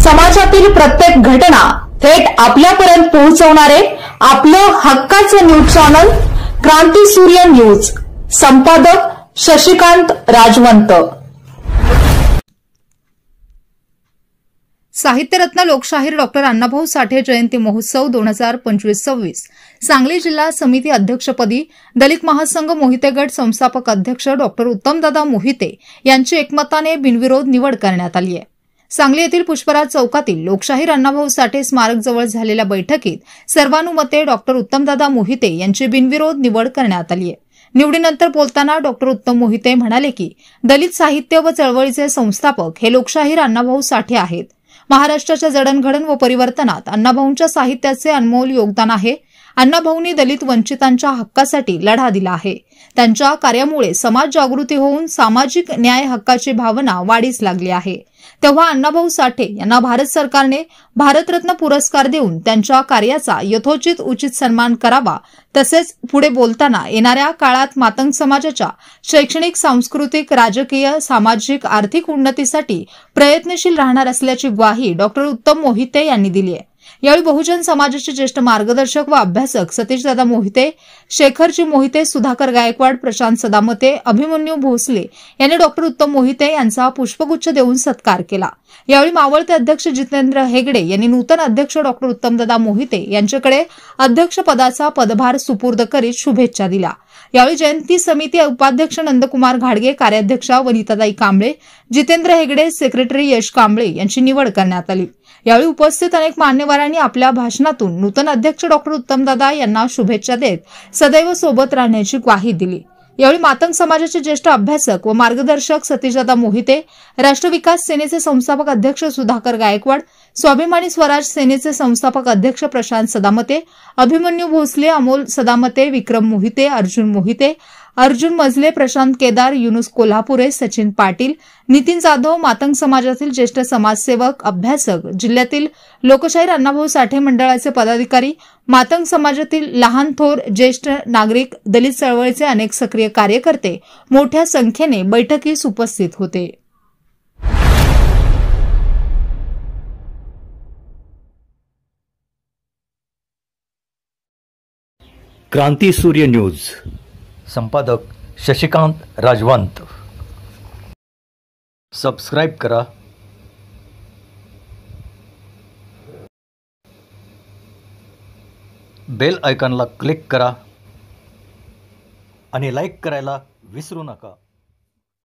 समाजातील प्रत्येक घटना थेट आपल्यापर्यंत पोहोचवणारे आपलं हक्काचं न्यूज चॅनल क्रांती सूर्य न्यूज। संपादक शशिकांत राजवंत। साहित्यरत्न लोकशाहीर डॉक्टर अण्णाभाऊ साठे जयंती महोत्सव 2025-26 सांगली जिल्हा समिती अध्यक्षपदी दलित महासंघ मोहिते गट संस्थापक अध्यक्ष डॉक्टर उत्तमदादा मोहिते यांची एकमताने बिनविरोध निवड करण्यात आली आहे। सांगली येथील पुष्पराज चौकातील लोकशाहीर अण्णाभाऊ साठे स्मारक जवळ झालेल्या बैठकीत सर्वानुमते डॉक्टर उत्तमदादा मोहिते यांची बिनविरोध निवड करण्यात आली आहे। निवडीनंतर बोलताना डॉक्टर उत्तम मोहिते म्हणाले की दलित साहित्य व चळवळीचे संस्थापक हे लोकशाहीर अण्णाभाऊ साठे आहेत। महाराष्ट्राच्या जडणघडण व परिवर्तनात अण्णाभाऊंच्या साहित्याचे अनमोल योगदान आहे। अण्णाभाऊंनी दलित वंचितांच्या हक्कासाठी लढा दिला आहे। त्यांच्या कार्यामुळे समाज जागृती होऊन सामाजिक न्याय हक्काची भावना वाढीस लागली आहे। तेव्हा अण्णाभाऊ साठे यांना भारत सरकारने भारतरत्न पुरस्कार देऊन त्यांच्या कार्याचा यथोचित उचित सन्मान करावा। तसेच पुढे बोलताना येणाऱ्या काळात मातंग समाजाच्या शैक्षणिक, सांस्कृतिक, राजकीय, सामाजिक, आर्थिक उन्नतीसाठी प्रयत्नशील राहणार असल्याची ग्वाही डॉक्टर उत्तम मोहिते यांनी दिली आहे। यावेळी बहुजन समाजाचे ज्येष्ठ मार्गदर्शक व अभ्यासक सतीशदादा मोहिते, शेखरजी मोहिते, सुधाकर गायकवाड, प्रशांत सदामते, अभिमन्यू भोसले यांनी डॉक्टर उत्तम मोहिते यांचा पुष्पगुच्छ देऊन सत्कार केला। यावेळी मावळते अध्यक्ष जितेंद्र हेगडे यांनी नूतन अध्यक्ष डॉक्टर उत्तमदादा मोहिते यांच्याकडे अध्यक्षपदाचा पदभार सुपूर्द करीत शुभेच्छा दिल्या। यावेळी जयंती समिती उपाध्यक्ष नंदकुमार घाडगे, कार्याध्यक्षा वनिताताई कांबळे, जितेंद्र हेगडे, सेक्रेटरी यश कांबळे यांची निवड करण्यात आली। यावेळी उपस्थित अनेक मान्यवरांनी आपल्या भाषणातून नूतन अध्यक्ष डॉक्टर उत्तमदादा यांना शुभेच्छा देत सदैव सोबत राहण्याची ग्वाही दिली। यावेळी मातंग समाजाचे ज्येष्ठ अभ्यासक व मार्गदर्शक सतीशदादा मोहिते, राष्ट्र विकास सेनेचे संस्थापक अध्यक्ष सुधाकर गायकवाड, स्वाभिमानी स्वराज सेनेचे संस्थापक अध्यक्ष प्रशांत सदामते, अभिमन्यू भोसले, अमोल सदामते, विक्रम मोहिते, अर्जुन मोहिते, अर्जुन मजले, प्रशांत केदार, युनुस कोल्हापुरे, सचिन पाटील, नितीन जाधव, मातंग समाजातील ज्येष्ठ समाजसेवक, अभ्यासक, जिल्ह्यातील लोकशाहीर अण्णाभाऊ साठे मंडळाचे पदाधिकारी, मातंग समाजातील लहान थोर ज्येष्ठ नागरिक, दलित चळवळीचे अनेक सक्रिय कार्यकर्ते मोठ्या संख्येने बैठकीस उपस्थित होते। क्रांती सूर्य न्यूज। संपादक शशिकांत राजवंत। सबस्क्राइब करा, बेल आयकॉनला क्लिक करा आणि लाईक करायला विसरू नका।